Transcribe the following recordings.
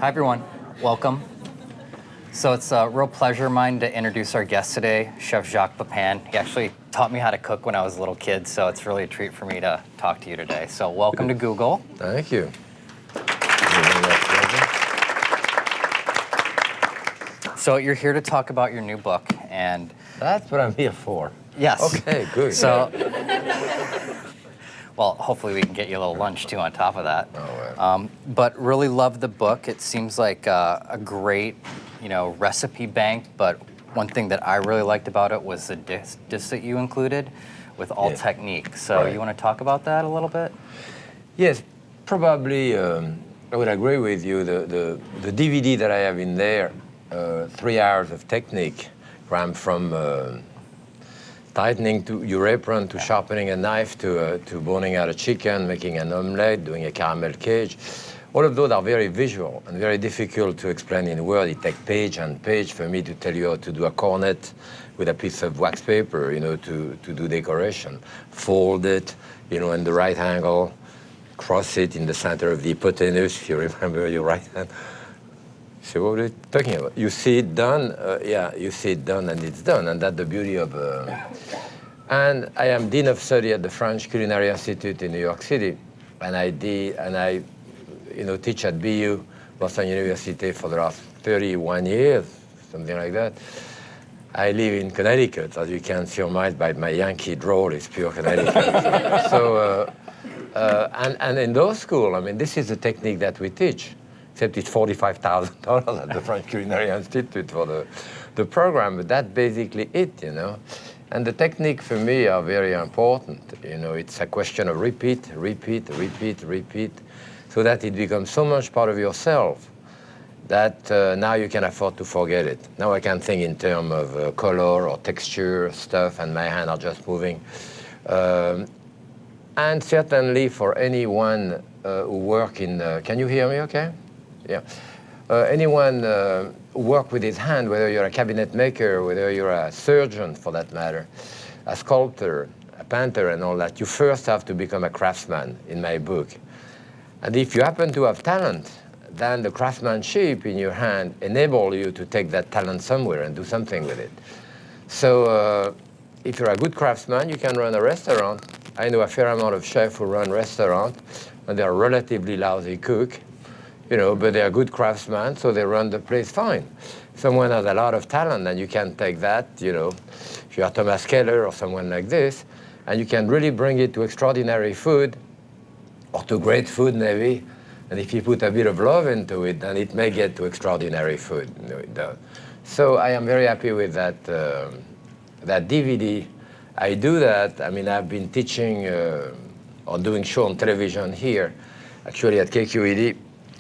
Hi, everyone. Welcome. So it's a real pleasure of mine to introduce our guest today, Chef Jacques Pepin. He actually taught me how to cook when I was a little kid, so it's really a treat for me to talk to you today. So welcome to Google. Thank you. So you're here to talk about your new book, and... That's what I'm here for. Yes. Okay, good. So, well, hopefully we can get you a little lunch, too, on top of that. Oh, well. But really love the book. It seems like a great, recipe bank, but one thing that I really liked about it was the dish that you included with all technique. So right. You want to talk about that a little bit? Yes, probably I would agree with you. The DVD that I have in there, 3 hours of technique, crammed from tightening to your apron, to sharpening a knife, to boning out a chicken, making an omelette, doing a caramel cage. All of those are very visual and very difficult to explain in words. It takes page and page for me to tell you how to do a cornet with a piece of wax paper, to do decoration. Fold it, in the right angle, cross it in the center of the hypotenuse, if you remember your right hand. So what are you talking about? You see it done, you see it done and it's done, and that's the beauty of... And I am Dean of Study at the French Culinary Institute in New York City, and I teach at BU, Boston University, for the last 31 years, something like that. I live in Connecticut, as you can surmise by my Yankee drawl, it's pure Connecticut. So, and in those schools, this is the technique that we teach. Except it's $45,000 at the French Culinary Institute for the program, but that's basically it, And the technique for me are very important. It's a question of repeat, so that it becomes so much part of yourself that now you can afford to forget it. Now I can think in terms of color or texture, stuff, and my hands are just moving. And certainly for anyone who work in, can you hear me okay? Yeah. Anyone who work with his hand, whether you're a cabinet maker, whether you're a surgeon for that matter, a sculptor, a painter and all that, you first have to become a craftsman in my book. And if you happen to have talent, then the craftsmanship in your hand enable you to take that talent somewhere and do something with it. So if you're a good craftsman, you can run a restaurant. I know a fair amount of chefs who run restaurants, and they're relatively lousy cook. But they are good craftsmen, so they run the place fine. Someone has a lot of talent, and you can take that, if you are Thomas Keller or someone like this, and you can really bring it to extraordinary food, or to great food, maybe. And if you put a bit of love into it, then it may get to extraordinary food. It does. So I am very happy with that, that DVD. I do that. I've been teaching or doing show on television here, actually at KQED,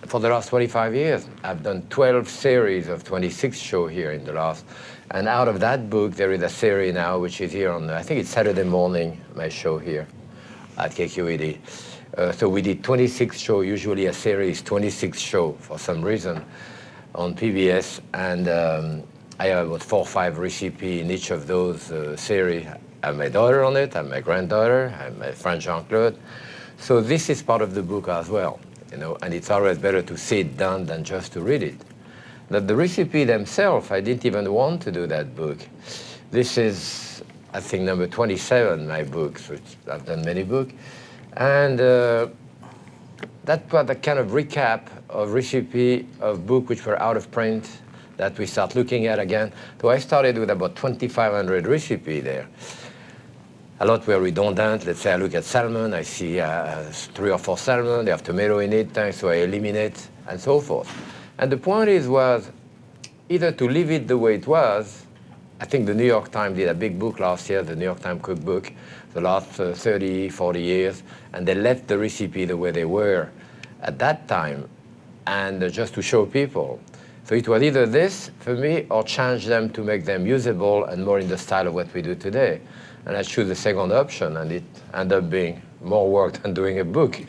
for the last 25 years. I've done 12 series of 26 shows here in the last. And out of that book, there is a series now, which is here on, I think it's Saturday morning, my show here at KQED. So we did 26 shows, usually a series, 26 shows for some reason on PBS. And I have about 4 or 5 recipes in each of those series. I have my daughter on it, I have my granddaughter, I have my friend Jean-Claude. So this is part of the book as well. And it's always better to see it done than just to read it. But the recipe themselves, I didn't even want to do that book. This is, I think, number 27, my books, which I've done many books. And that was a kind of recap of recipe of books which were out of print that we start looking at again. So I started with about 2,500 recipes there. A lot were redundant. Let's say I look at salmon, I see 3 or 4 salmon, they have tomato in it, so I eliminate, and so forth. And the point was either to leave it the way it was. I think the New York Times did a big book last year, the New York Times cookbook, the last 30, 40 years, and they left the recipe the way they were at that time, and just to show people. So it was either this, for me, or change them to make them usable and more in the style of what we do today. And I choose the second option, and it ended up being more work than doing a book,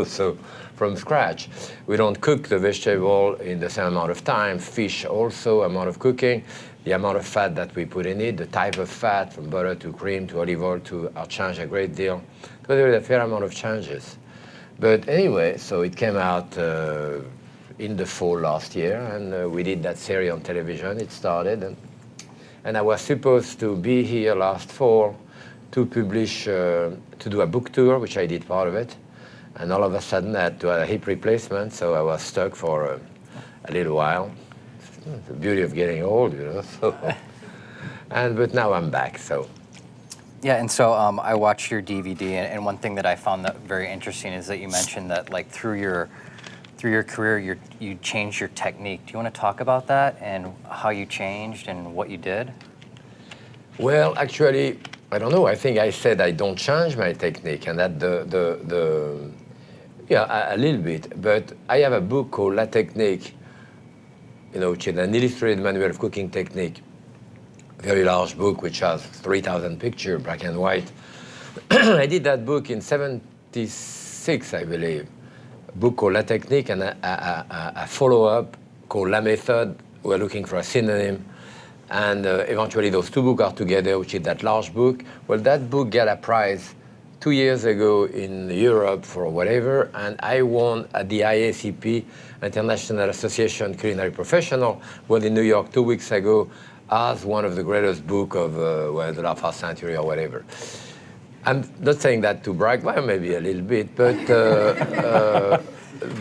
so from scratch. We don't cook the vegetable in the same amount of time. Fish also, amount of cooking, the amount of fat that we put in it, the type of fat, from butter to cream to olive oil to change a great deal. So there is a fair amount of changes. But anyway, so it came out in the fall last year, and we did that series on television. It started, and I was supposed to be here last fall to publish, to do a book tour, which I did part of it, and all of a sudden I had to have a hip replacement, so I was stuck for a little while. It's the beauty of getting old, you know. So, but now I'm back, so. Yeah, and so I watched your DVD, and one thing that I found that very interesting is that you mentioned that like through your career, you changed your technique. Do you want to talk about that and how you changed and what you did? Well, actually, I don't know. I think I said I don't change my technique, and that yeah, a little bit. But I have a book called La Technique, you know, which is an illustrated manual of cooking technique. Very large book, which has 3,000 pictures, black and white. I did that book in '76, I believe. A book called La Technique and a follow-up called La Méthode. We're looking for a synonym. And eventually those two books are together, which is that large book. Well, that book got a prize 2 years ago in Europe for whatever, and I won at the IACP, International Association Culinary Professional, well, in New York 2 weeks ago, as one of the greatest book of well, the last century or whatever. I'm not saying that to brag, well, maybe a little bit, but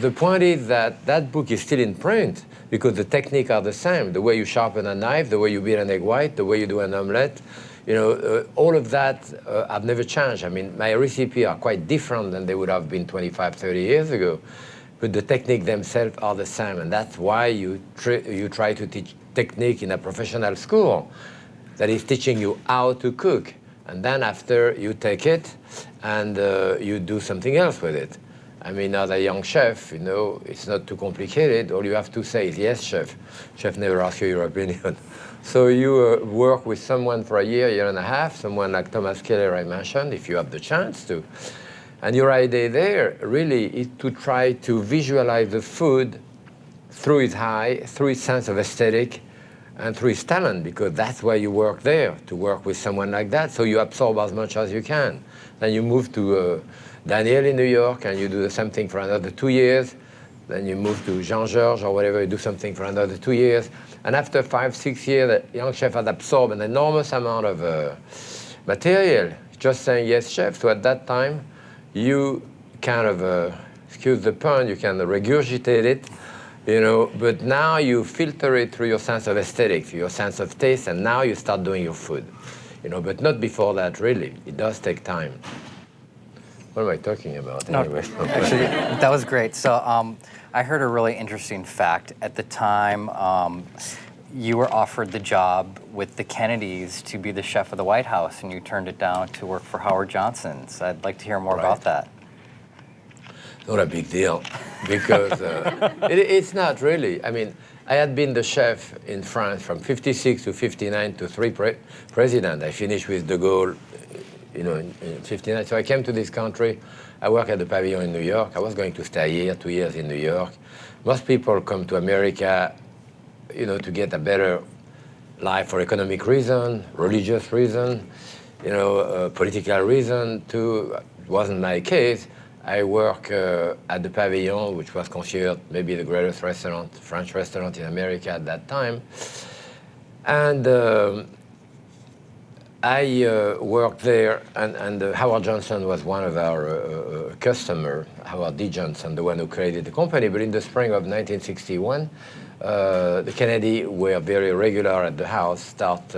the point is that that book is still in print because the techniques are the same. The way you sharpen a knife, the way you beat an egg white, the way you do an omelette, you know, all of that have never changed. I mean, my recipes are quite different than they would have been 25, 30 years ago, but the techniques themselves are the same, and that's why you try to teach technique in a professional school that is teaching you how to cook. And then after you take it and you do something else with it. I mean, as a young chef, you know, it's not too complicated. All you have to say is, yes, chef. Chef never asks you your opinion. So you work with someone for a year and a half, someone like Thomas Keller I mentioned, if you have the chance to. And your idea there really is to try to visualize the food through his eye, through his sense of aesthetic, and through his talent, because that's why you work there, to work with someone like that, so you absorb as much as you can. Then you move to Daniel in New York, and you do the same thing for another 2 years. Then you move to Jean-Georges or whatever, you do something for another 2 years. And after 5, 6 years, the young chef has absorbed an enormous amount of material, just saying, yes, chef. So at that time, you kind of, excuse the pun, you can regurgitate it, you know, but now you filter it through your sense of aesthetics, your sense of taste, and now you start doing your food, you know, but not before that, really. It does take time. What am I talking about anyway? No, actually, that was great. So I heard a really interesting fact. At the time, you were offered the job with the Kennedys to be the chef of the White House, and you turned it down to work for Howard Johnson. So I'd like to hear more about that. Not a big deal, because it's not really. I mean, I had been the chef in France from '56 to '59 to 3 presidents. I finished with de Gaulle, you know, in '59. So I came to this country. I worked at the Pavilion in New York. I was going to stay a year, 2 years in New York. Most people come to America, you know, to get a better life for economic reason, religious reason, you know, political reason too. It wasn't my case. I work at the Pavilion, which was considered maybe the greatest restaurant, French restaurant in America at that time. And I worked there, and Howard Johnson was one of our customers, Howard D. Johnson, the one who created the company. But in the spring of 1961, the Kennedy were very regular at the house, start,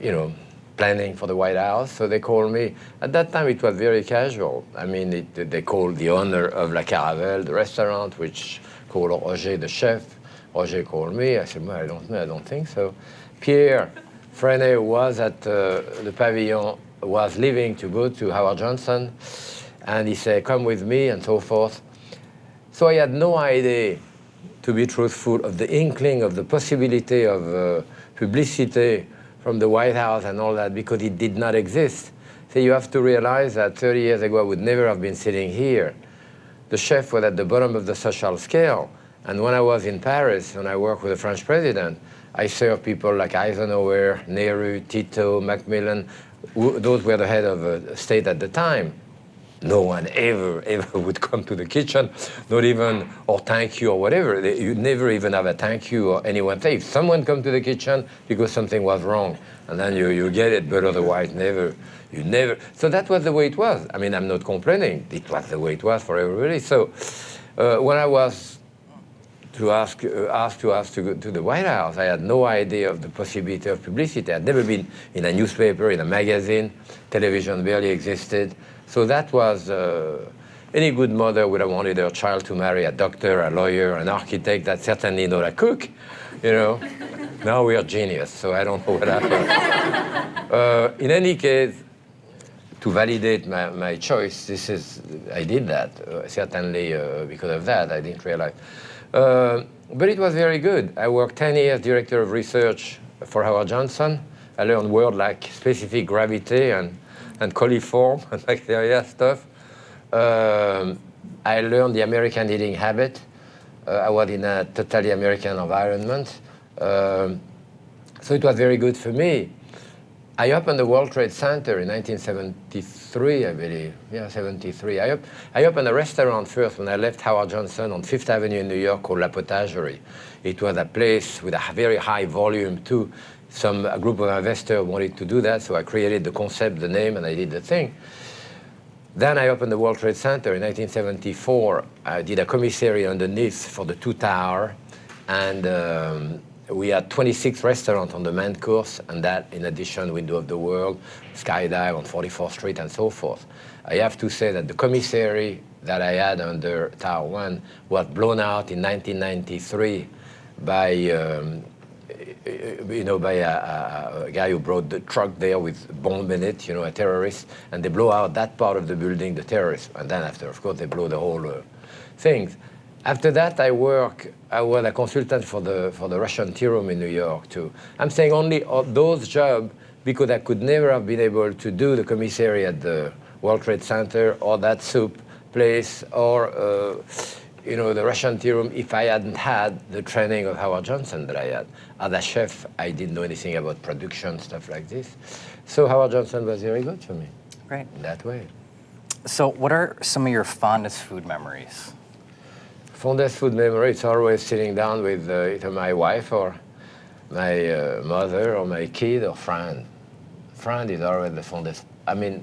you know, planning for the White House. So they called me. At that time, it was very casual. I mean, they called the owner of La Caravelle, the restaurant, which called Roger, the chef. Roger called me. I said, well, I don't know, I don't think so. Pierre Freinet was at the Pavilion, was leaving to go to Howard Johnson, and he said, come with me, and so forth. So I had no idea, to be truthful, of the inkling of the possibility of publicity from the White House and all that, because it did not exist. So you have to realize that 30 years ago, I would never have been sitting here. The chef was at the bottom of the social scale. And when I was in Paris, when I worked with the French president, I served people like Eisenhower, Nehru, Tito, Macmillan. Those were the head of state at the time. No one ever would come to the kitchen, not even, or thank you or whatever. You never even have a thank you or anyone say. If someone come to the kitchen because something was wrong, and then you get it, but otherwise you never. So that was the way it was. I mean, I'm not complaining. It was the way it was for everybody. So when I was asked to go to the White House, I had no idea of the possibility of publicity. I'd never been in a newspaper, in a magazine. Television barely existed. So that was, any good mother would have wanted her child to marry a doctor, a lawyer, an architect, that certainly not a cook, you know. Now we are genius, so I don't know what happened. In any case, to validate my choice, I did that, certainly because of that, I didn't realize. But it was very good. I worked 10 years director of research for Howard Johnson. I learned words like specific gravity and coliform and bacteria stuff. I learned the American eating habit. I was in a totally American environment. So it was very good for me. I opened the World Trade Center in 1973, I believe. Yeah, 73. I opened a restaurant first when I left Howard Johnson on Fifth Avenue in New York called La Potagerie. It was a place with a very high volume too. A group of investors wanted to do that, so I created the concept, the name, and I did the thing. Then I opened the World Trade Center in 1974. I did a commissary underneath for the 2 towers, and we had 26 restaurants on the main course, and that, in addition, Window of the World, Skydive on 44th Street, and so forth. I have to say that the commissary that I had under Tower 1 was blown out in 1993 by by a guy who brought the truck there with a bomb in it, a terrorist, and they blow out that part of the building, the terrorists, and then after, of course, they blow the whole thing. After that, I was a consultant for the Russian Tea Room in New York, too. I'm saying only those jobs because I could never have been able to do the commissary at the World Trade Center or that soup place or the Russian Tea Room if I hadn't had the training of Howard Johnson that I had. As a chef, I didn't know anything about production, stuff like this. So Howard Johnson was very good for me. Great. In that way. So what are some of your fondest food memories? Fondest food memory, it's always sitting down with either my wife or my mother or my kid or friend. Friend is always the fondest. I mean,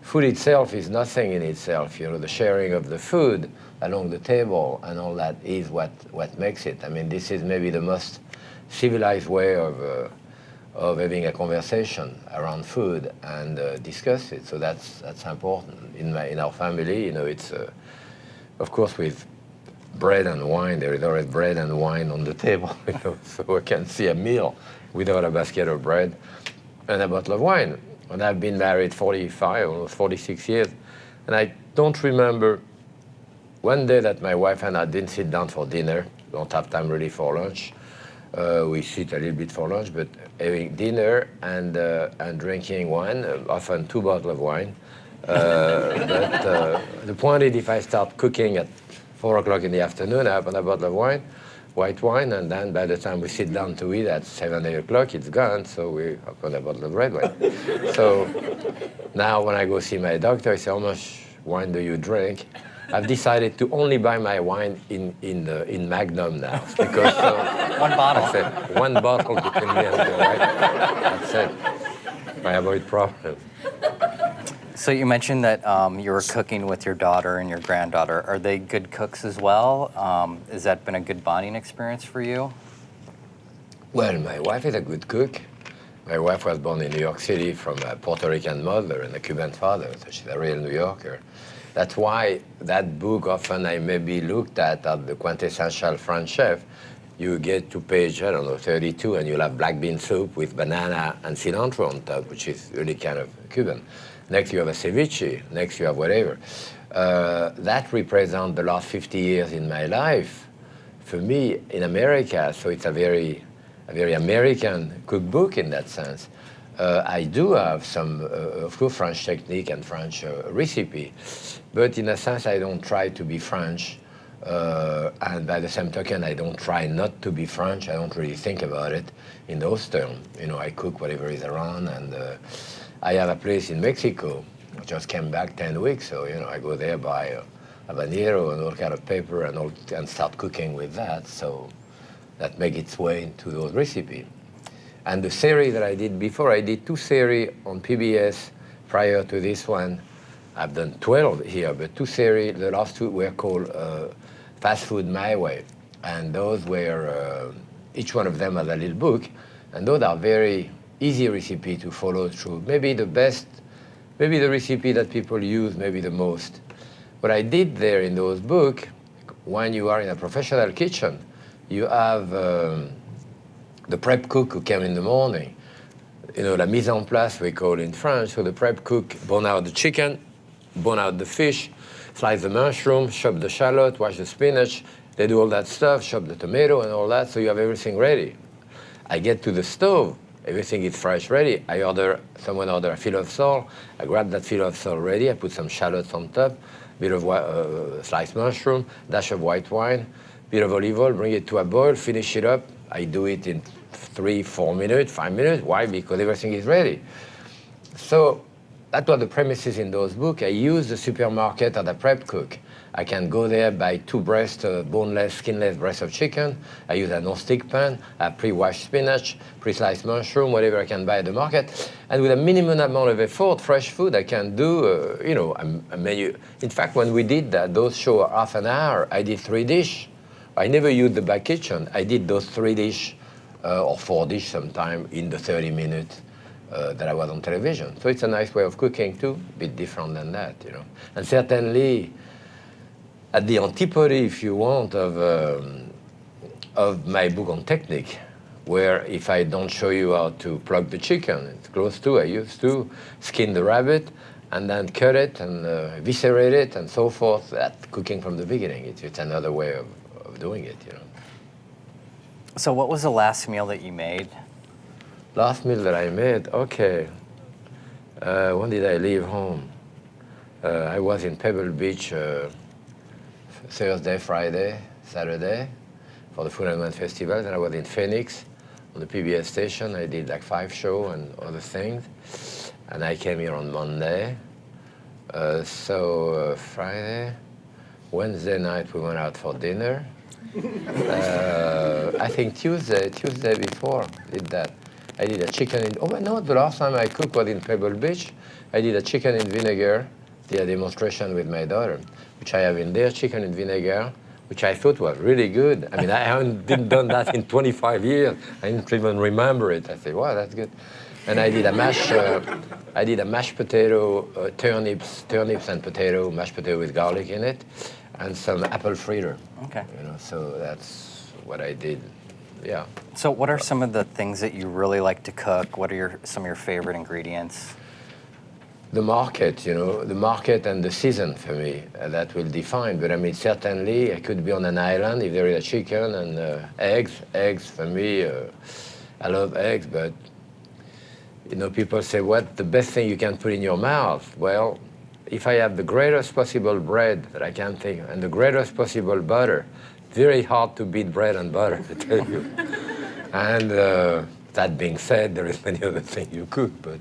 food itself is nothing in itself. The sharing of the food along the table and all that is what makes it. I mean, this is maybe the most civilized way of having a conversation around food and discuss it. So that's important. In our family, it's of course with bread and wine. There is always bread and wine on the table, so I can see a meal without a basket of bread and a bottle of wine. And I've been married 45, almost 46 years, and I don't remember one day that my wife and I didn't sit down for dinner. We don't have time really for lunch. We sit a little bit for lunch, but having dinner and drinking wine, often 2 bottles of wine. But the point is, if I start cooking at 4 o'clock in the afternoon, I open a bottle of wine, white wine, and then by the time we sit down to eat at 7, 8 o'clock, it's gone, so we open a bottle of red wine. So now when I go see my doctor, I say, how much wine do you drink? I've decided to only buy my wine in Magnum now, because 1 bottle. I said, 1 bottle between me and the wife. That's it. I avoid problems. So you mentioned that you were cooking with your daughter and your granddaughter. Are they good cooks as well? Has that been a good bonding experience for you? Well, my wife is a good cook. My wife was born in New York City from a Puerto Rican mother and a Cuban father, so she's a real New Yorker. That's why that book often I may be looked at as the quintessential French chef. You get to page, 32, and you'll have black bean soup with banana and cilantro on top, which is really kind of Cuban. Next you have a ceviche, next you have whatever. That represents the last 50 years in my life for me in America, so it's a very American cookbook in that sense. I do have some, of course, French technique and French recipe, but in a sense I don't try to be French, and by the same token I don't try not to be French. I don't really think about it in those terms. I cook whatever is around, and I have a place in Mexico I just came back 10 weeks, so I go there, buy habanero and all kind of pepper and start cooking with that. So that make its way into those recipes. And the series that I did before, I did 2 series on PBS prior to this one. I've done 12 here, but 2 series, the last 2 were called Fast Food My Way. And those were, each one of them has a little book, and those are very easy recipe to follow through. Maybe the recipe that people use maybe the most. What I did there in those books, when you are in a professional kitchen, you have the prep cook who came in the morning. La mise en place, we call in French. So the prep cook bone out the chicken, bone out the fish, slice the mushroom, chop the shallot, wash the spinach. They do all that stuff, chop the tomato and all that, so you have everything ready. I get to the stove, everything is fresh ready. Someone order a filet of sole. I grab that filet of sole ready. I put some shallots on top, bit of sliced mushroom, dash of white wine, bit of olive oil, bring it to a boil, finish it up. I do it in 3, 4 minutes, 5 minutes. Why? Because everything is ready. So that was the premises in those books. I use the supermarket as a prep cook. I can go there, buy 2 breasts, boneless, skinless breasts of chicken. I use a non-stick pan, a pre-washed spinach, pre-sliced mushroom, whatever I can buy at the market. And with a minimum amount of effort, fresh food, I can do, a menu. In fact, when we did that, those show half an hour, I did 3 dishes. I never used the back kitchen. I did those 3 dishes or 4 dishes sometime in the 30 minutes that I was on television. So it's a nice way of cooking too, a bit different than that, And certainly, at the antipode, if you want, of my book on technique, where if I don't show you how to plug the chicken, it's close to, I used to skin the rabbit and then cut it and eviscerate it and so forth. That cooking from the beginning, it's another way of doing it, So what was the last meal that you made? Last meal that I made, okay. When did I leave home? I was in Pebble Beach Thursday, Friday, Saturday for the Food and Wine Festival. Then I was in Phoenix on the PBS station. I did like 5 shows and other things. And I came here on Monday. Friday, Wednesday night we went out for dinner. I think Tuesday before did that. I did a chicken in, the last time I cooked was in Pebble Beach. I did a chicken in vinegar, did a demonstration with my daughter, which I have in there, chicken in vinegar, which I thought was really good. I mean, I haven't done that in 25 years. I didn't even remember it. I said, wow, that's good. And I did a mashed potato, turnips and potato, mashed potato with garlic in it, and some apple fritter. Okay. So that's what I did. Yeah. So what are some of the things that you really like to cook? What are some of your favorite ingredients? The market, the market and the season for me, that will define. But I mean, certainly I could be on an island if there is a chicken and eggs. Eggs for me, I love eggs, but people say, what the best thing you can put in your mouth? Well, if I have the greatest possible bread that I can think of, and the greatest possible butter, very hard to beat bread and butter, I tell you. And that being said, there is many other things you cook, but.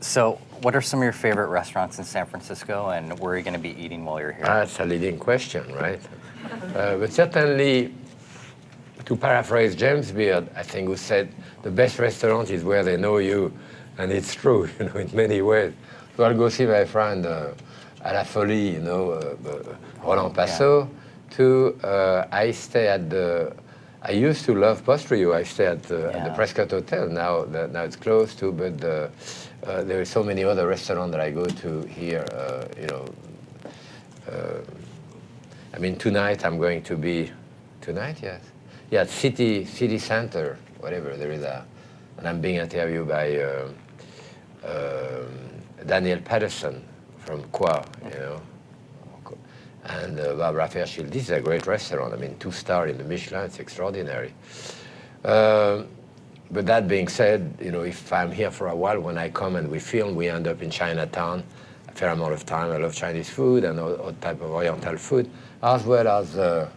So what are some of your favorite restaurants in San Francisco, and where are you going to be eating while you're here? That's a leading question, right? But certainly, to paraphrase James Beard, I think, who said, the best restaurant is where they know you. And it's true, in many ways. So I'll go see my friend à la Folie, Roland Passot. I stay at I used to love Postrio. I stay at the Prescott Hotel. Now it's closed too, but there are so many other restaurants that I go to here. I mean, tonight I'm going to be, yes. Yeah, City Center, whatever, there is and I'm being interviewed by Daniel Patterson from Qua, and Barbara Fairchild. This is a great restaurant. I mean, 2-star in the Michelin, it's extraordinary. But that being said, if I'm here for a while, when I come and we film, we end up in Chinatown a fair amount of time. I love Chinese food and all type of Oriental food, as well as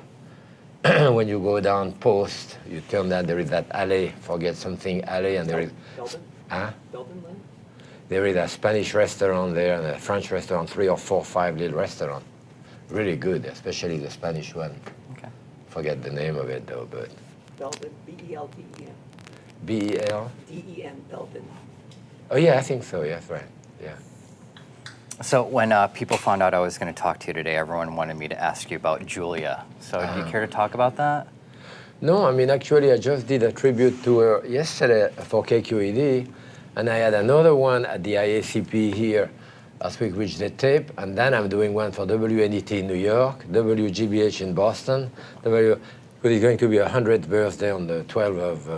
when you go down Post, you turn down, there is that alley, forget something alley, and there is... Belden? Huh? Belden Lane? There is a Spanish restaurant there and a French restaurant, 3 or 4, 5 little restaurants. Really good, especially the Spanish one. Okay. Forget the name of it though, but. Belden, B-E-L-D-E-N. B-E-L? D-E-N, Belden. Oh yeah, I think so, yes, right, yeah. So when people found out I was going to talk to you today, everyone wanted me to ask you about Julia. So do you care to talk about that? No, I mean, actually, I just did a tribute to her yesterday for KQED, and I had another one at the IACP here last week, which they tape, and then I'm doing one for WNET in New York, WGBH in Boston, because it's going to be 100th birthday on the 12th of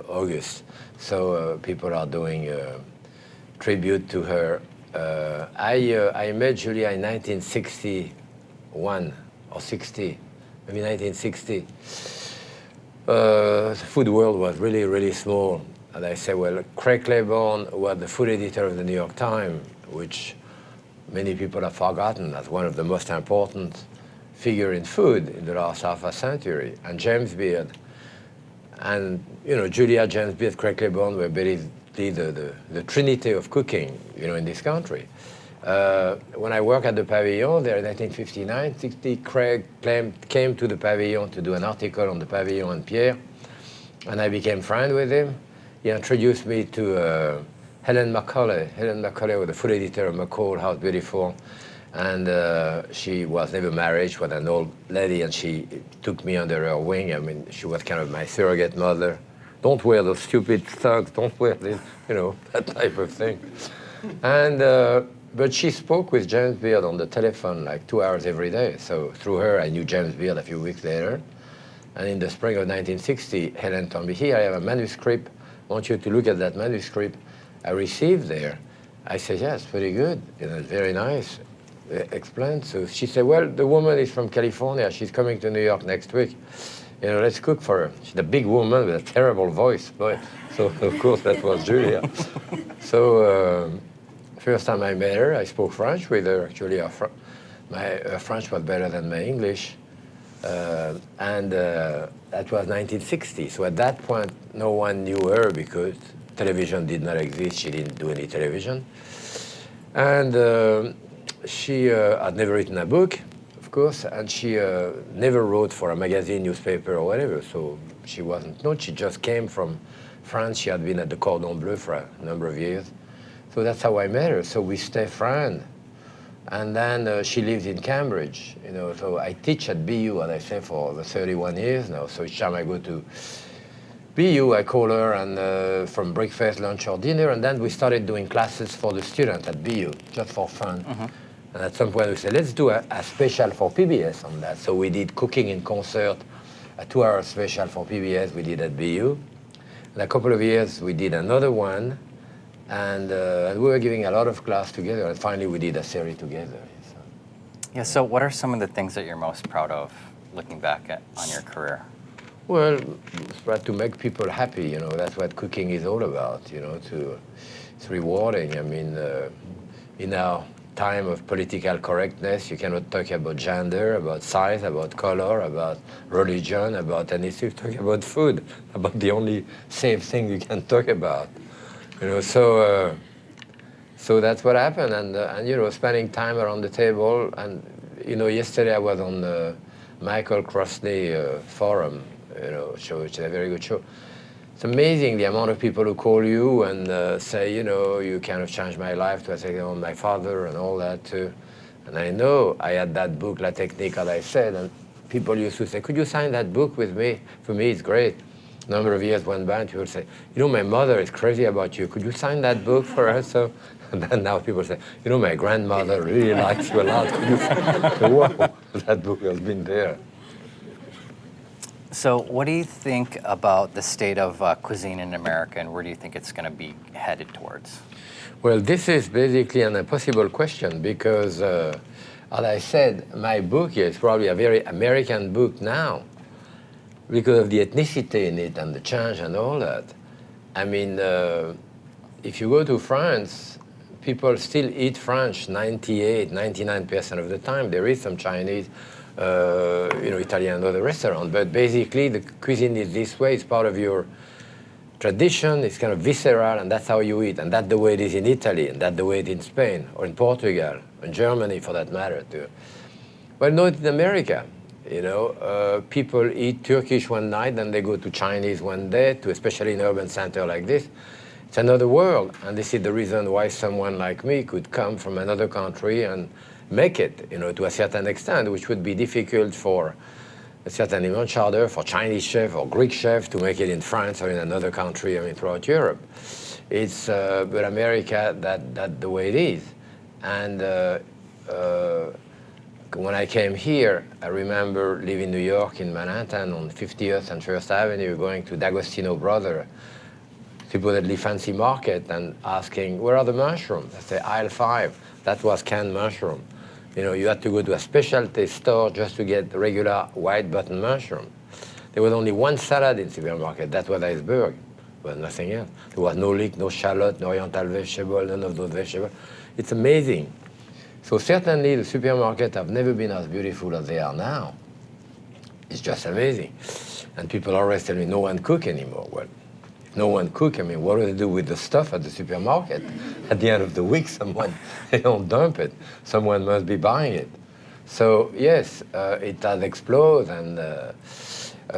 August. So people are doing a tribute to her. I met Julia in 1961 or 60, maybe 1960. The food world was really, really small. And I said, well, Craig Claiborne was the food editor of the New York Times, which many people have forgotten as one of the most important figure in food in the last half a century, and James Beard. And, you know, Julia, James Beard, Craig Claiborne were basically the trinity of cooking, you know, in this country. When I worked at the Pavilion there in 1959, 60, Craig came to the Pavilion to do an article on the Pavilion and Pierre, and I became friends with him. He introduced me to Helen McCauley. Helen McCauley was the food editor of McCall House Beautiful, and she was never married. She was an old lady, and she took me under her wing. I mean, she was kind of my surrogate mother. Don't wear those stupid thugs, don't wear this, you know, that type of thing. And, but she spoke with James Beard on the telephone like 2 hours every day. So through her, I knew James Beard a few weeks later. And in the spring of 1960, Helen told me, here I have a manuscript. I want you to look at that manuscript I received there. I said, yes, pretty good, you know, very nice. Explained. So she said, well, the woman is from California. She's coming to New York next week. You know, let's cook for her. She's a big woman with a terrible voice. Boy. So, of course, that was Julia. So, first time I met her, I spoke French with her. Actually, her French was better than my English. And that was 1960. So at that point, no one knew her because television did not exist. She didn't do any television. And she had never written a book, of course, and she never wrote for a magazine, newspaper, or whatever. So she wasn't known. She just came from France. She had been at the Cordon Bleu for a number of years. So that's how I met her. So we stay friends. And then she lives in Cambridge, you know. So I teach at BU, as I say, for over 31 years now. So each time I go to BU, I call her and from breakfast, lunch, or dinner. And then we started doing classes for the students at BU, just for fun. And at some point we said, let's do a special for PBS on that. So we did Cooking in Concert, a 2-hour special for PBS we did at BU. In a couple of years, we did another one. And we were giving a lot of class together. And finally, we did a series together. So. Yeah, so what are some of the things that you're most proud of looking back on your career? Well, try to make people happy, you know. That's what cooking is all about, you know. It's rewarding. I mean, in our time of political correctness, you cannot talk about gender, about size, about color, about religion, about anything. Talk about food, about the only safe thing you can talk about. You know, so that's what happened, and you know, spending time around the table, and you know, yesterday I was on the Michael Krosny forum, you know, show, which is a very good show. It's amazing the amount of people who call you and say, you know, you kind of changed my life to say, oh, my father and all that too. And I know I had that book, La Technique, as I said, and people used to say, could you sign that book with me? For me, it's great. A number of years went by and people say, you know, my mother is crazy about you. Could you sign that book for her? So, and then now people say, you know, my grandmother really likes you a lot. Could you sign that? So, wow, that book has been there. So what do you think about the state of cuisine in America, and where do you think it's going to be headed towards? Well, this is basically an impossible question because, as I said, my book is probably a very American book now, because of the ethnicity in it and the change and all that. I mean, if you go to France, people still eat French 99% of the time. There is some Chinese, you know, Italian and other restaurants, but basically the cuisine is this way. It's part of your tradition, it's kind of visceral, and that's how you eat. And that's the way it is in Italy, and that's the way it is in Spain, or in Portugal, in Germany for that matter too. Well, no, it's in America. You know, people eat Turkish one night, then they go to Chinese one day, to especially in urban center like this. It's another world, and this is the reason why someone like me could come from another country and make it, you know, to a certain extent, which would be difficult for a certain lunch order for Chinese chef or Greek chef to make it in France or in another country, I mean, throughout Europe. It's, but America, that's the way it is. And when I came here, I remember living in New York in Manhattan on 50th and First Avenue, going to D'Agostino Brother, supposedly fancy market, and asking, where are the mushrooms? I say, aisle 5. That was canned mushroom. You know, you had to go to a specialty store just to get the regular white button mushroom. There was only one salad in the supermarket. That was iceberg. There was nothing else. There was no leek, no shallot, no oriental vegetable, none of those vegetables. It's amazing. So certainly the supermarkets have never been as beautiful as they are now. It's just amazing. And people always tell me, no one cook anymore. Well, if no one cook, I mean, what do they do with the stuff at the supermarket? At the end of the week, they don't dump it. Someone must be buying it. So yes, it has exploded. And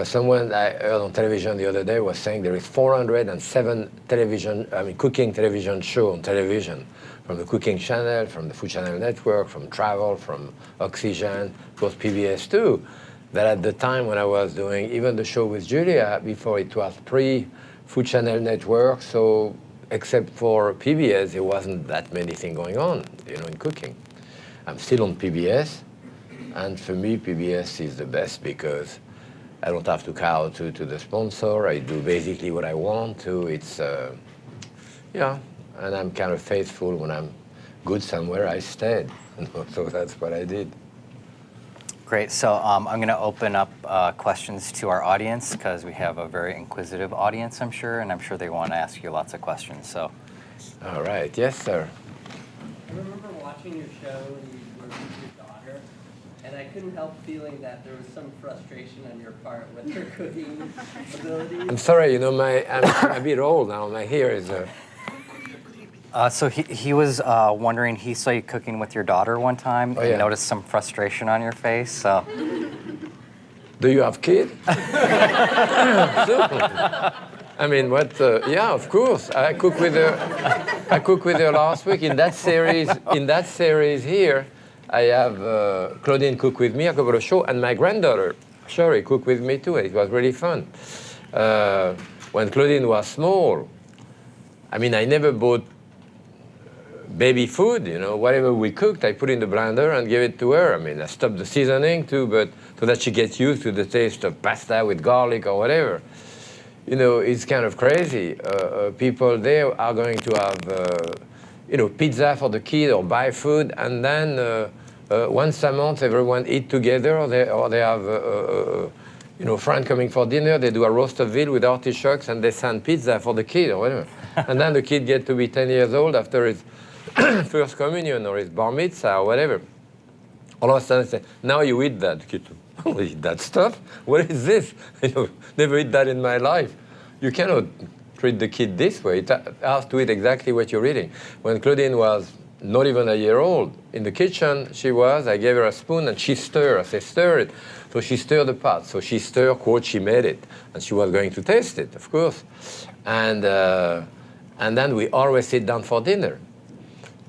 someone I heard on television the other day was saying there is 407 cooking television show on television, from the Cooking Channel, from the Food Channel Network, from Travel, from Oxygen, of course PBS too, that at the time when I was doing even the show with Julia, before it was pre-Food Channel Network, so except for PBS, there wasn't that many things going on, you know, in cooking. I'm still on PBS, and for me, PBS is the best because I don't have to cow to the sponsor. I do basically what I want to. It's, yeah. And I'm kind of faithful. When I'm good somewhere, I stayed. So that's what I did. Great. So I'm going to open up questions to our audience because we have a very inquisitive audience, I'm sure, and I'm sure they want to ask you lots of questions. So. All right. Yes, sir. I remember watching your show when you were with your daughter, and I couldn't help feeling that there was some frustration on your part with her cooking abilities. I'm sorry. You know, I'm a bit old now. My hair is. So he was wondering, he saw you cooking with your daughter one time and noticed some frustration on your face. So. Do you have kids? I mean, what? Yeah, of course. I cooked with her. I cooked with her last week in that series. In that series here, I have Claudine cook with me a couple of shows, and my granddaughter, Sherry, cooked with me too. It was really fun. When Claudine was small, I mean, I never bought baby food, you know, whatever we cooked, I put in the blender and gave it to her. I mean, I stopped the seasoning too, but so that she gets used to the taste of pasta with garlic or whatever. You know, it's kind of crazy. People there are going to have, you know, pizza for the kid or buy food, and then once a month everyone eat together, or they have, you know, friend coming for dinner. They do a roast of veal with artichokes, and they send pizza for the kid or whatever. And then the kid gets to be 10 years old after his first communion or his bar mitzvah or whatever. All of a sudden, say, now you eat that. The kid, oh, eat that stuff? What is this? You know, never eat that in my life. You cannot treat the kid this way. It has to eat exactly what you're eating. When Claudine was not even a year old, in the kitchen I gave her a spoon and she stirred. I said, stir it. So she stirred the pot. So she stirred, quote, she made it. And she was going to taste it, of course. And then we always sit down for dinner.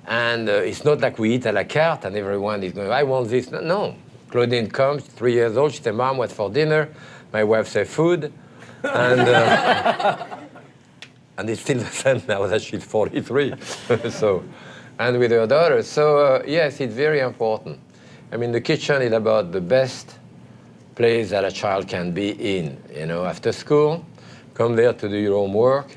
And it's not like we eat à la carte and everyone is going, I want this. No. Claudine comes, 3 years old. She said, Mom, what's for dinner? My wife said, food. And, and it's still the same now that she's 43. So, and with her daughter. So, yes, it's very important. I mean, the kitchen is about the best place that a child can be in. You know, after school, come there to do your homework.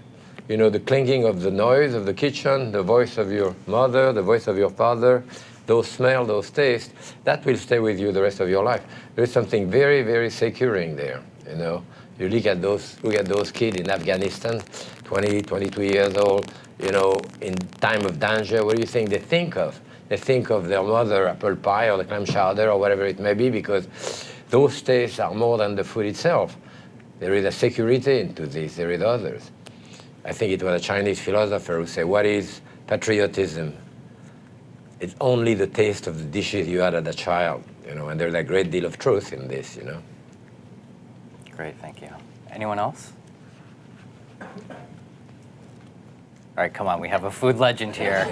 You know, the clinking of the noise of the kitchen, the voice of your mother, the voice of your father, those smells, those tastes, that will stay with you the rest of your life. There is something very, very securing there, you know. You look at those kids in Afghanistan, 20, 22 years old, you know, in time of danger. What do you think they think of? They think of their mother, apple pie or the clam chowder or whatever it may be, because those tastes are more than the food itself. There is a security into this, there is others. I think it was a Chinese philosopher who said, what is patriotism? It's only the taste of the dishes you had as a child, you know, and there's a great deal of truth in this, you know. Great, thank you. Anyone else? All right, come on, we have a food legend here.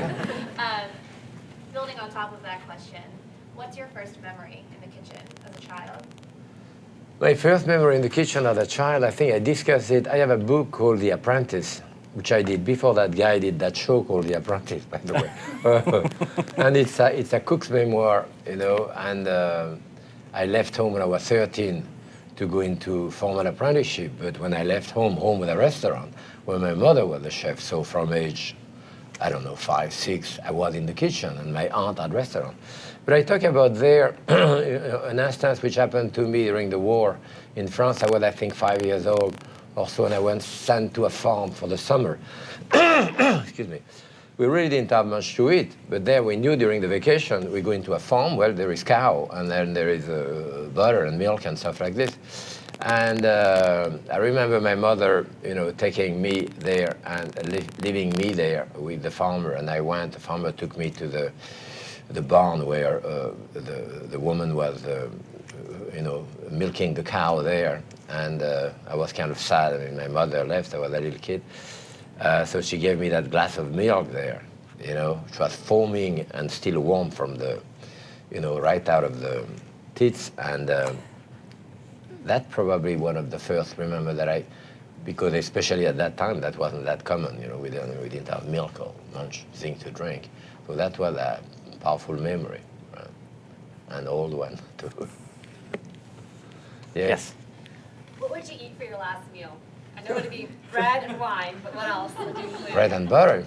Building on top of that question, what's your first memory in the kitchen as a child? My first memory in the kitchen as a child, I think I discussed it. I have a book called The Apprentice, which I did before that guy did that show called The Apprentice, by the way. And it's a cook's memoir, you know, and I left home when I was 13 to go into formal apprenticeship, but when I left home with a restaurant, where my mother was the chef, so from age, I don't know, 5, 6, I was in the kitchen, and my aunt had restaurant. But I talk about there an instance which happened to me during the war in France. I was, I think, 5 years old or so, and I went sent to a farm for the summer. Excuse me. We really didn't have much to eat, but there we knew during the vacation we go into a farm. Well, there is cow, and then there is butter and milk and stuff like this. And I remember my mother, you know, taking me there and leaving me there with the farmer. And I went. The farmer took me to the barn where the woman was, you know, milking the cow there. And I was kind of sad. I mean, my mother left. I was a little kid. So she gave me that glass of milk there, you know, which was foaming and still warm from the, you know, right out of the teats. And that's probably one of the first, remember, that because especially at that time, that wasn't that common, you know, we didn't have milk or much thing to drink. So that was a powerful memory, right? An old one, too. Yes. What would you eat for your last meal? I know it would be bread and wine, but what else would you include? Bread and butter.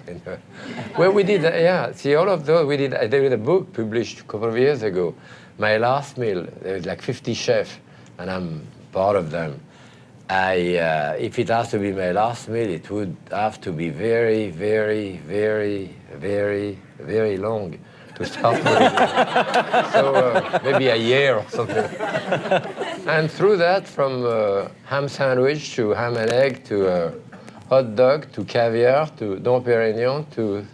Well, we did, yeah, see, all of those, we did, I did a book published a couple of years ago. My last meal, there was like 50 chefs, and I'm part of them. If it has to be my last meal, it would have to be very, very, very, very, very long to start with. So maybe a year or something. And through that, from ham sandwich to ham and egg to hot dog to caviar to Dom Perignon to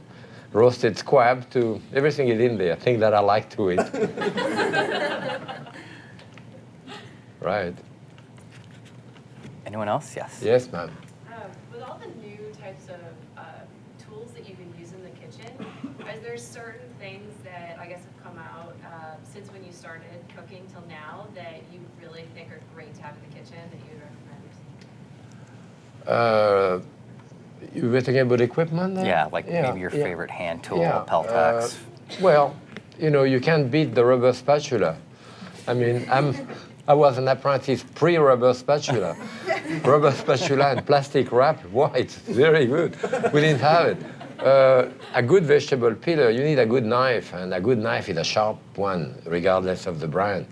roasted squab to everything is in there, things that I like to eat. Right. Anyone else? Yes. Yes, ma'am. With all the new types of tools that you can use in the kitchen, is there certain things that I guess have come out since when you started cooking till now that you really think are great to have in the kitchen that you would recommend? You were talking about equipment there? Yeah, like maybe your favorite hand tool, Yeah, Peltex. well, you know, you can't beat the rubber spatula. I mean, I was an apprentice pre-rubber spatula. Rubber spatula and plastic wrap, white, very good. We didn't have it. A good vegetable peeler, you need a good knife, and a good knife is a sharp one, regardless of the brand.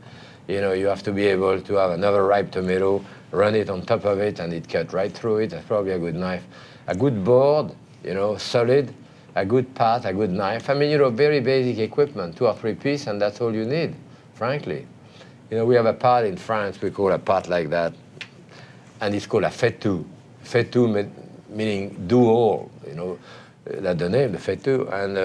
You know, you have to be able to have another ripe tomato, run it on top of it, and it cut right through it. That's probably a good knife. A good board, you know, solid, a good pot, a good knife. I mean, you know, very basic equipment, 2 or 3 pieces, and that's all you need, frankly. You know, we have a pot in France, we call a pot like that, and it's called a faitout. Faitout meaning do all, you know, that's the name, the faitout. And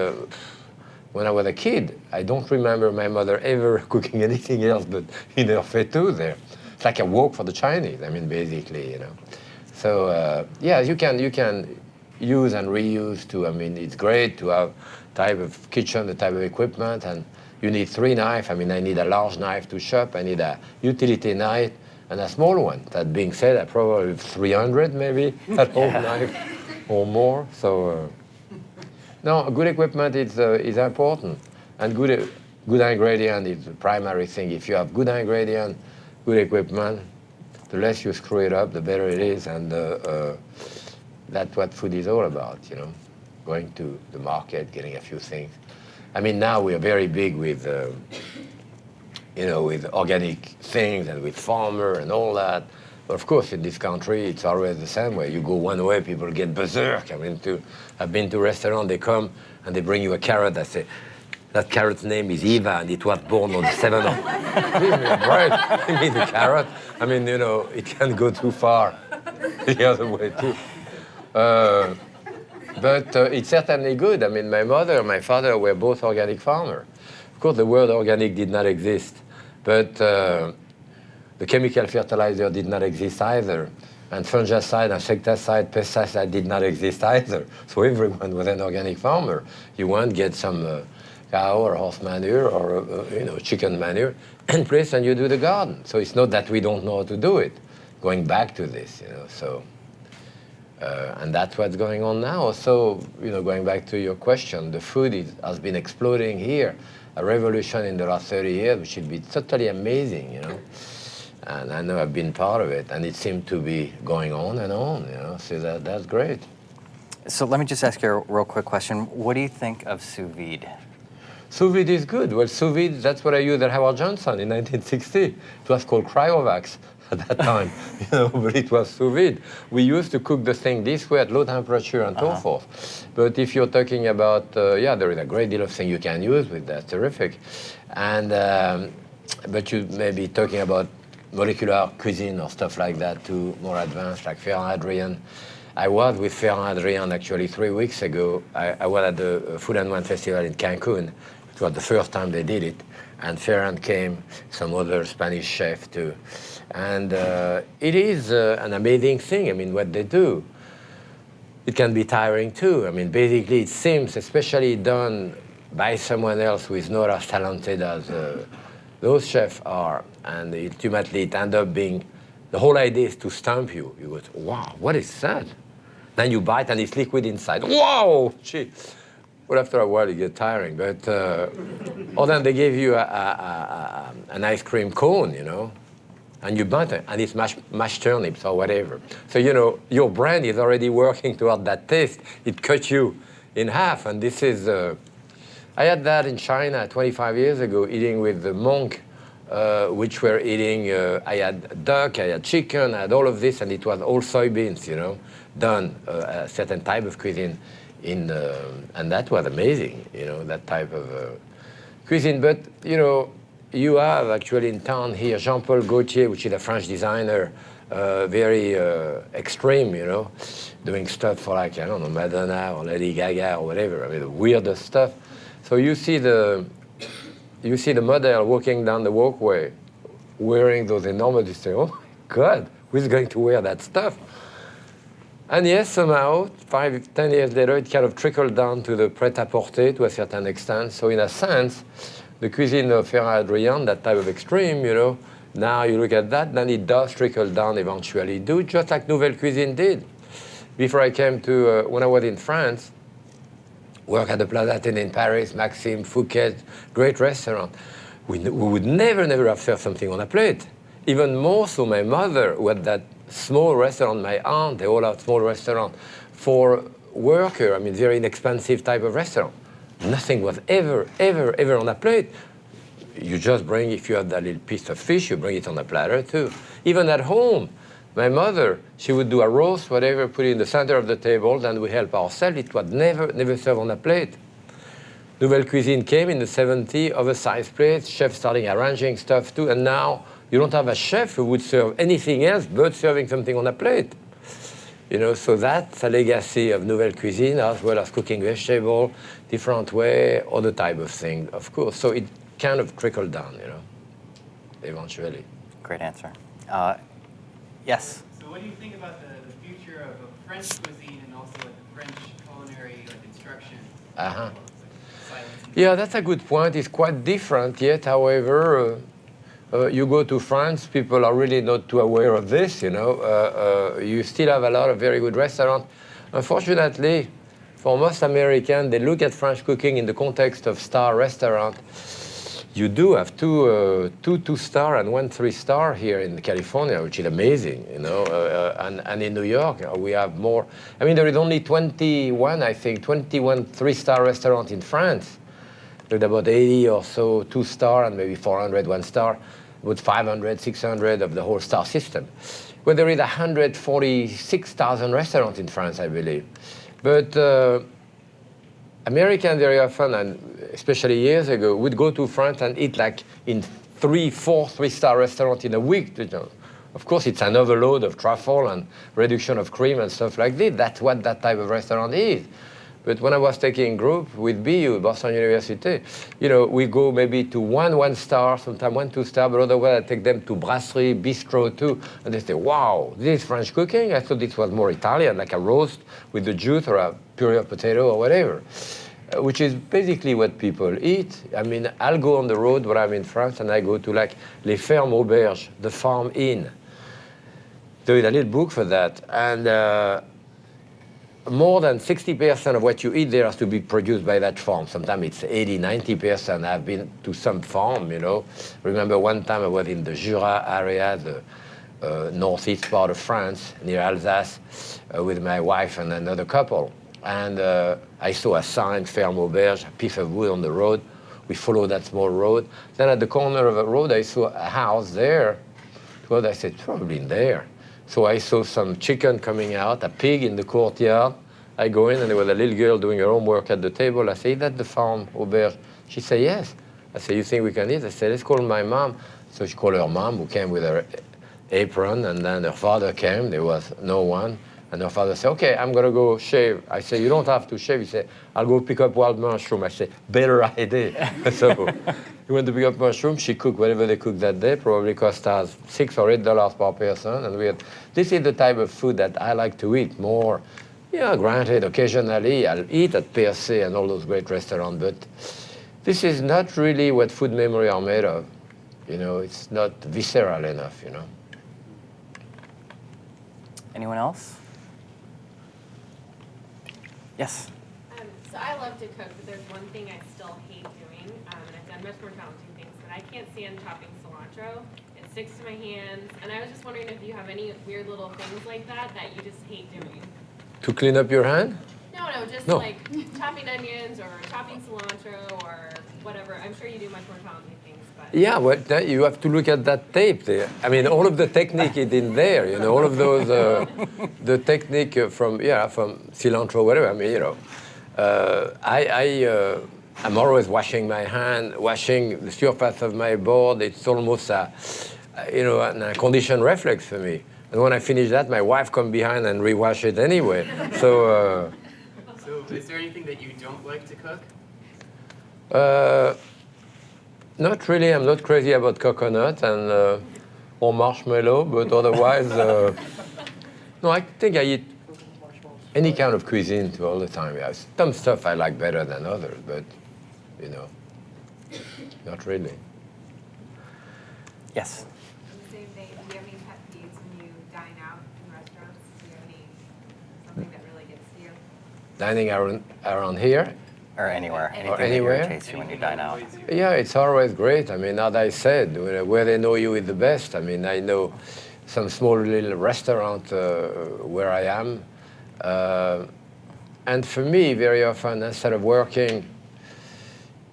when I was a kid, I don't remember my mother ever cooking anything else but in her faitout there. It's like a wok for the Chinese, I mean, basically, you know. So, yeah, you can use and reuse too. I mean, it's great to have type of kitchen, the type of equipment, and you need 3 knives. I mean, I need a large knife to chop. I need a utility knife and a small one. That being said, I probably have 300 maybe, that whole knife or more. So, no, good equipment is important. And good ingredient is the primary thing. If you have good ingredient, good equipment, the less you screw it up, the better it is. And that's what food is all about, you know, going to the market, getting a few things. I mean, now we are very big with, you know, with organic things and with farmer and all that. But of course, in this country, it's always the same way. You go one way, people get berserk. I've been to a restaurant, they come and they bring you a carrot. I say, that carrot's name is Eva, and it was born on the 7th of... Right, give me the carrot. I mean, you know, it can go too far the other way, too. But it's certainly good. I mean, my mother and my father were both organic farmers. Of course, the word organic did not exist, but the chemical fertilizer did not exist either. And fungicide, insecticide, pesticide did not exist either. So everyone was an organic farmer. You won't get some cow or horse manure or chicken manure and place and you do the garden. So it's not that we don't know how to do it. Going back to this, so. And that's what's going on now. So, going back to your question, the food has been exploding here, a revolution in the last 30 years, which should be totally amazing, And I know I've been part of it, and it seemed to be going on and on, so that's great. So let me just ask you a real quick question. What do you think of sous vide? Sous vide is good. Well, sous vide, that's what I used at Howard Johnson in 1960. It was called cryovacs at that time, but it was sous vide. We used to cook the thing this way at low temperature and so forth. But if you're talking about, there is a great deal of things you can use with that. Terrific. And, but you may be talking about molecular cuisine or stuff like that too, more advanced, like Ferrand-Hadrien. I was with Ferrand-Hadrien actually 3 weeks ago. I was at the Food and Wine Festival in Cancun. It was the first time they did it. And Ferrand came, some other Spanish chef too. And it is an amazing thing, I mean, what they do. It can be tiring too. I mean, basically it seems, especially done by someone else who is not as talented as those chefs are. And ultimately it ends up being, the whole idea is to stump you. You go, wow, what is that? Then you bite and it's liquid inside. Whoa, gee. Well, after a while it gets tiring. But, or then they give you an ice cream cone, and you bite it, and it's mashed turnips or whatever. So, your brain is already working toward that taste. It cuts you in half, and this is, I had that in China 25 years ago, eating with the monk, which were eating, I had duck, I had chicken, I had all of this, and it was all soybeans, done a certain type of cuisine. And that was amazing, that type of cuisine. But, you have actually in town here Jean-Paul Gaultier, which is a French designer, very extreme, doing stuff for like, I don't know, Madonna or Lady Gaga or whatever. I mean, the weirdest stuff. So you see the model walking down the walkway wearing those enormous, you say, oh my God, who's going to wear that stuff? And yes, somehow, 5, 10 years later, it kind of trickled down to the pret-à-porter to a certain extent. So in a sense, the cuisine of Ferrand-Hadrien, that type of extreme, now you look at that, then it does trickle down eventually. Do just like Nouvelle Cuisine did. Before I came to, when I was in France, work at the Plaza Athénée in Paris, Maxime, Fouquet, great restaurant. We would never have served something on a plate. Even more so my mother, who had that small restaurant, my aunt, they all have small restaurant for worker, I mean, very inexpensive type of restaurant. Nothing was ever on a plate. You just bring, if you have that little piece of fish, you bring it on a platter too. Even at home, my mother, she would do a roast, whatever, put it in the center of the table, then we help ourselves. It was never served on a plate. Nouvelle Cuisine came in the 70s, oversized plates, chefs starting arranging stuff too, and now you don't have a chef who would serve anything else but serving something on a plate. So that's a legacy of Nouvelle Cuisine, as well as cooking vegetable, different way, other type of thing, of course. So it kind of trickled down, eventually. Great answer. Yes? So what do you think about the future of French cuisine and also the French culinary instruction? Uh-huh. Yeah, that's a good point. It's quite different yet, however, you go to France, people are really not too aware of this, You still have a lot of very good restaurants. Unfortunately, for most Americans, they look at French cooking in the context of star restaurant. You do have two 2-star and 1 3-star here in California, which is amazing, and in New York, we have more. I mean, there is only 21 3-star restaurants in France. There's about 80 or so 2-star and maybe 400 1-star, with 500, 600 of the whole star system. Well, there is 146,000 restaurants in France, I believe. But Americans very often, and especially years ago, would go to France and eat like in 3-4 3-star restaurants in a week. Of course, it's an overload of truffle and reduction of cream and stuff like this. That's what that type of restaurant is. But when I was taking group with BU, Boston University, we go maybe to one star, sometimes 1, 2 star, but otherwise I take them to brasserie, bistro too, and they say, wow, this is French cooking? I thought this was more Italian, like a roast with the juice or a puree of potato or whatever, which is basically what people eat. I mean, I'll go on the road when I'm in France and I go to like Les Fermes Auberges, the farm inn. There is a little book for that. And more than 60% of what you eat there has to be produced by that farm. Sometimes it's 80, 90%. I've been to some farm, Remember one time I was in the Jura area, the northeast part of France, near Alsace, with my wife and another couple. And I saw a sign, Ferme Auberge, a piece of wood on the road. We followed that small road. Then at the corner of a road, I saw a house there. Well, I said, probably in there. So I saw some chicken coming out, a pig in the courtyard. I go in, and there was a little girl doing her homework at the table. I say, is that the farm auberge? She said, yes. I said, you think we can eat? I said, let's call my mom. So she called her mom, who came with her apron, and then her father came. There was no one. And her father said, okay, I'm going to go shave. I said, you don't have to shave. He said, I'll go pick up wild mushroom. I said, better idea. So he went to pick up mushroom. She cooked whatever they cooked that day. Probably cost us $6 or $8 per person. And this is the type of food that I like to eat more. Yeah, granted, occasionally I'll eat at PSC and all those great restaurants, but this is not really what food memory are made of. It's not visceral enough, Anyone else? Yes. So I love to cook, but there's one thing I still hate doing, and I've done much more challenging things, but I can't stand chopping cilantro. It sticks to my hands, and I was just wondering if you have any weird little things like that you just hate doing. To clean up your hand? No, just No. like chopping onions or chopping cilantro or whatever. I'm sure you do much more challenging things, but. Yeah, well, you have to look at that tape there. I mean, all of the technique is in there, all of those, the technique from cilantro, whatever. I mean, I'm always washing my hand, washing the surface of my board. It's almost a conditioned reflex for me. And when I finish that, my wife comes behind and rewash it anyway. So is there anything that you don't like to cook? not really. I'm not crazy about coconut and or marshmallow, but otherwise, no, I think I eat any kind of cuisine all the time. Yeah, some stuff I like better than others, but not really. Yes. In the same vein, do you have any pet peeves when you dine out in restaurants? Do you have something that really gets to you? Dining around here? Or anywhere. Anything that anywhere? irritates you when you dine out. Yeah, it's always great. I mean, as I said, where they know you is the best. I mean, I know some small little restaurant where I am. And for me, very often, instead of working,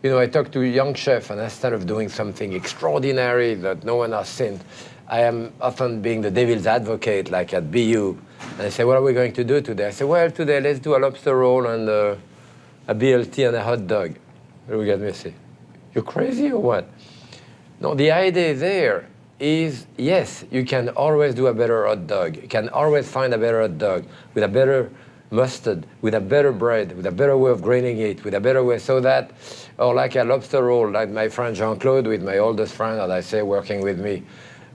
I talk to a young chef, and instead of doing something extraordinary that no one has seen, I am often being the devil's advocate, like at BU. And I say, what are we going to do today? I say, well, today let's do a lobster roll and a BLT and a hot dog. Look at me and say, you're crazy or what? No, the idea there is, yes, you can always do a better hot dog. You can always find a better hot dog with a better mustard, with a better bread, with a better way of graining it, with a better way, so that, or like a lobster roll, like my friend Jean-Claude, with my oldest friend, as I say, working with me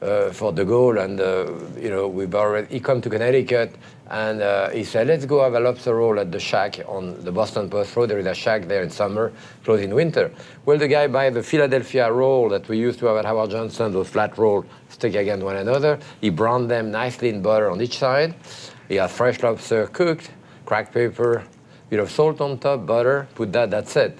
for De Gaulle, and he come to Connecticut, and he said, let's go have a lobster roll at the shack on the Boston Post Road. There is a shack there in summer, closed in winter. Well, the guy buys the Philadelphia roll that we used to have at Howard Johnson, those flat rolls stick against one another. He browned them nicely in butter on each side. He has fresh lobster cooked, cracked pepper, bit of salt on top, butter, put that's it.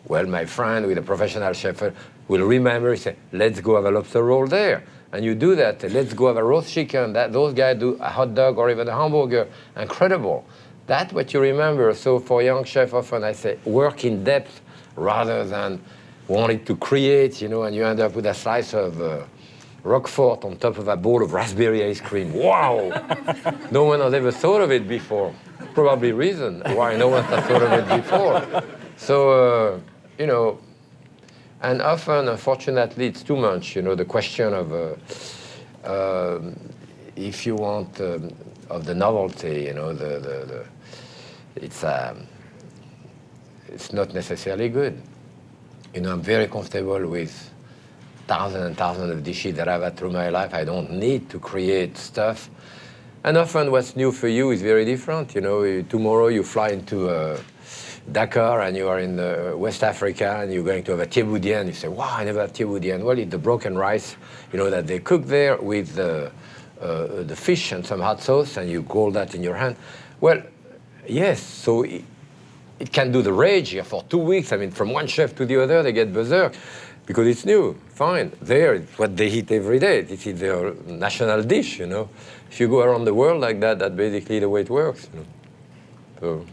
Well, my friend with a professional chef will remember, he said, let's go have a lobster roll there. And you do that, let's go have a roast chicken. Those guys do a hot dog or even a hamburger. Incredible. That's what you remember. So for young chef, often I say, work in depth rather than wanting to create, and you end up with a slice of Roquefort on top of a bowl of raspberry ice cream. Wow! No one has ever thought of it before. Probably reason why no one has thought of it before. So, and often, unfortunately, it's too much, the question of If you want of the novelty, you know, it's not necessarily good. You know, I'm very comfortable with thousands and thousands of dishes that I've had through my life. I don't need to create stuff. And often what's new for you is very different. You know, tomorrow you fly into Dakar and you are in West Africa and you're going to have a thieboudienne. You say, wow, I never had thieboudienne. Well, it's the broken rice, you know, that they cook there with the fish and some hot sauce, and you hold that in your hand. Well, yes, so it can do the rage here for 2 weeks. I mean, from one chef to the other, they get berserk because it's new. Fine. There, it's what they eat every day. This is their national dish, you know. If you go around the world like that, that's basically the way it works. You know?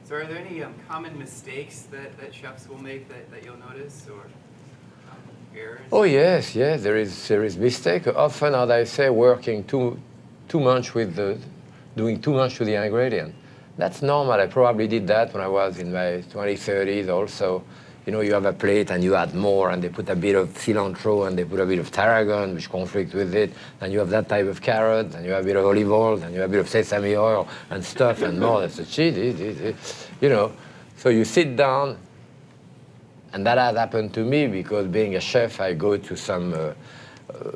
So are there any common mistakes that chefs will make that you'll notice, or errors? Oh yes, yes. There is mistake. Often, as I say, working too much with doing too much to the ingredient. That's normal. I probably did that when I was in my 20s, 30s also. You know, you have a plate and you add more, and they put a bit of cilantro and they put a bit of tarragon, which conflicts with it. And you have that type of carrot, and you have a bit of olive oil, and you have a bit of sesame oil and stuff and more. That's a cheese, you know. So you sit down, and that has happened to me because being a chef, I go to some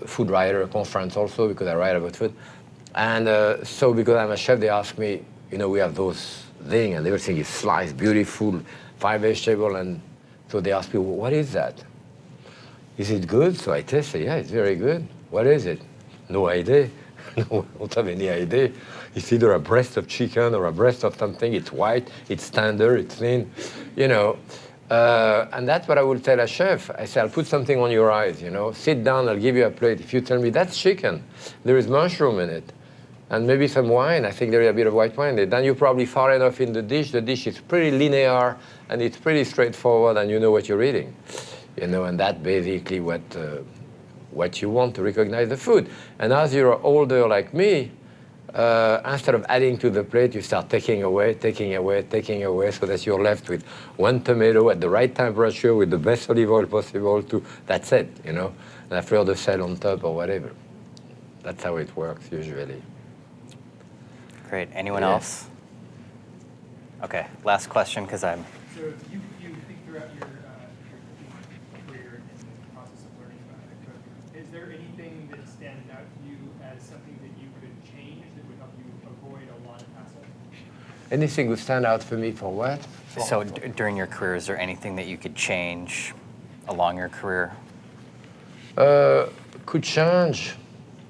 food writer conference also because I write about food. And so because I'm a chef, they ask me, you know, we have those things, and everything is sliced, beautiful, 5 vegetables, and so they ask me, well, what is that? Is it good? So I test it. Yeah, it's very good. What is it? No idea. No, I don't have any idea. It's either a breast of chicken or a breast of something. It's white, it's tender, it's thin, you know. And that's what I will tell a chef. I say, I'll put something on your eyes, you know. Sit down, I'll give you a plate. If you tell me that's chicken, there is mushroom in it, and maybe some wine. I think there is a bit of white wine there. Then you're probably far enough in the dish. The dish is pretty linear, and it's pretty straightforward, and you know what you're eating. You know, and that's basically what you want to recognize the food. And as you're older like me, instead of adding to the plate, you start taking away, so that you're left with one tomato at the right temperature with the best olive oil possible. That's it, you know. And I throw the cell on top or whatever. That's how it works usually. Great. Anyone else? Okay, last question, because I'm... So if you think throughout your career and the process of learning about how to cook, is there anything that stands out to you as something that you could change that would help you avoid a lot of hassle? Anything would stand out for me for what? So during your career, is there anything that you could change along your career? Could change?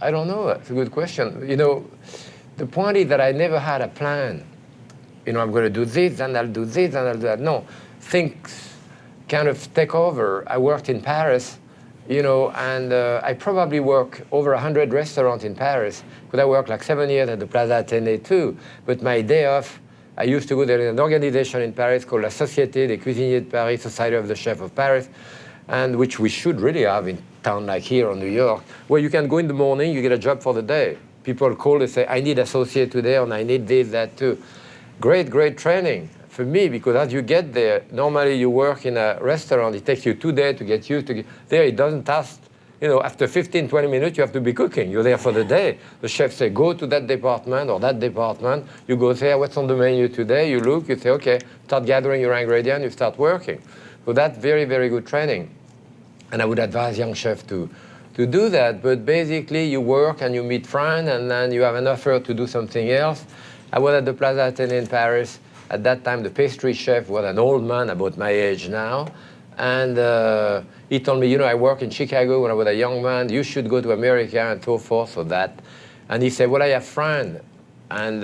I don't know. That's a good question. You know, the point is that I never had a plan. You know, I'm going to do this, and I'll do this, and I'll do that. No, things kind of take over. I worked in Paris, you know, and I probably work over 100 restaurants in Paris, because I worked like 7 years at the Plaza Athénée too. But my day off, I used to go there in an organization in Paris called la Société des Cuisiniers de Paris, Society of the Chef of Paris, and which we should really have in town like here or New York, where you can go in the morning, you get a job for the day. People call, they say, I need associate today, and I need this, that too. Great, great training for me, because as you get there, normally you work in a restaurant, it takes you 2 days to get used to it. There, it doesn't last, you know, after 15, 20 minutes, you have to be cooking. You're there for the day. The chef say, go to that department or that department. You go say, what's on the menu today? You look, you say, okay, start gathering your ingredients, you start working. So that's very, very good training. And I would advise young chefs to do that. But basically, you work and you meet friends, and then you have an offer to do something else. I was at the Plaza Athénée in Paris. At that time, the pastry chef was an old man, about my age now. And he told me, you know, I worked in Chicago when I was a young man. You should go to America and so forth, so that. And he said, well, I have friends, and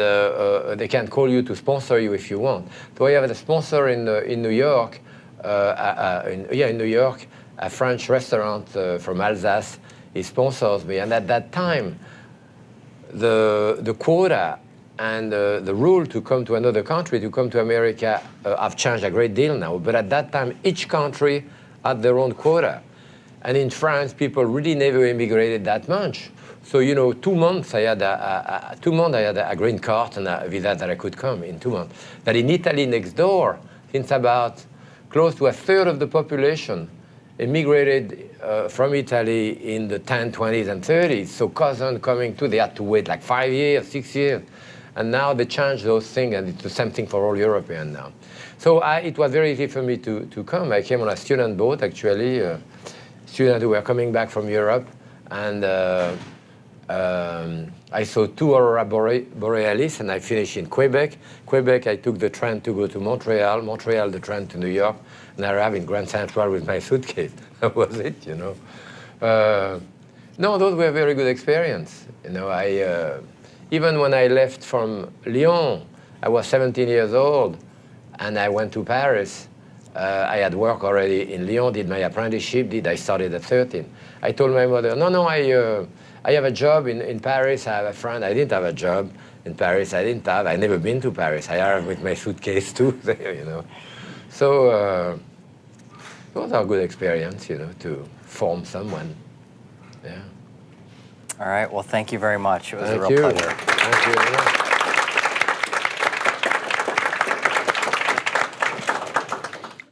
they can call you to sponsor you if you want. So I have a sponsor in New York, in New York, a French restaurant from Alsace. He sponsors me. And at that time, the quota and the rule to come to another country, to come to America, have changed a great deal now. But at that time, each country had their own quota. And in France, people really never immigrated that much. So, you know, 2 months I had a green card and a visa that I could come in 2 months. But in Italy next door, since about close to a third of the population immigrated from Italy in the 10, 20s, and 30s. So cousin coming too, they had to wait like 5 years, 6 years. And now they changed those things, and it's the same thing for all Europeans now. So it was very easy for me to come. I came on a student boat, actually, students who were coming back from Europe. And I saw 2 aurora borealis, and I finished in Quebec. Quebec, I took the train to go to Montreal. Montreal, the train to New York. And I arrived in Grand Central with my suitcase. That was it, you know. No, those were very good experience. You know, even when I left from Lyon, I was 17 years old, and I went to Paris. I had work already in Lyon, did my apprenticeship, I started at 13. I told my mother, no, I have a job in Paris, I have a friend. I didn't have a job in Paris, I'd never been to Paris. I arrived with my suitcase too there, you know. So those are good experience, you know, to form someone, yeah. All right, well, thank you very much. It was a Thank real you. pleasure. Thank you very much.